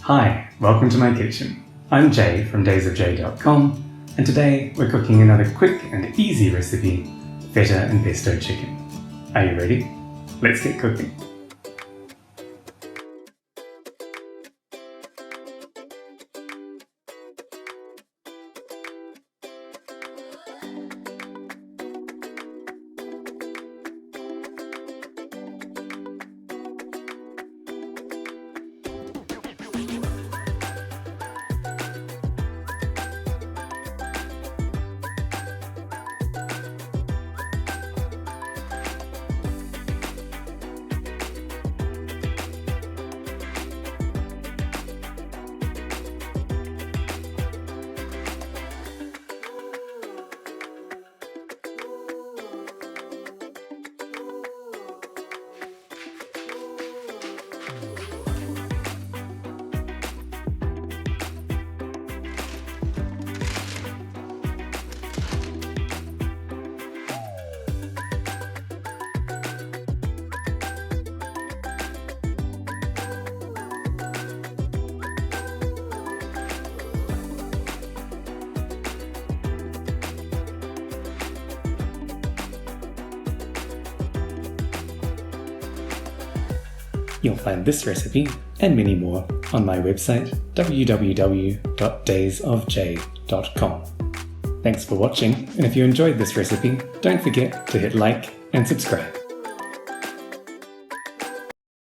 Hi, welcome to my kitchen. I'm Jay from daysofjay.com, and today we're cooking another quick and easy recipe, Feta and Pesto Chicken. Are you ready? Let's get cooking. You'll find this recipe and many more on my website www.daysofjay.com. Thanks for watching, and if you enjoyed this recipe, don't forget to hit like and subscribe.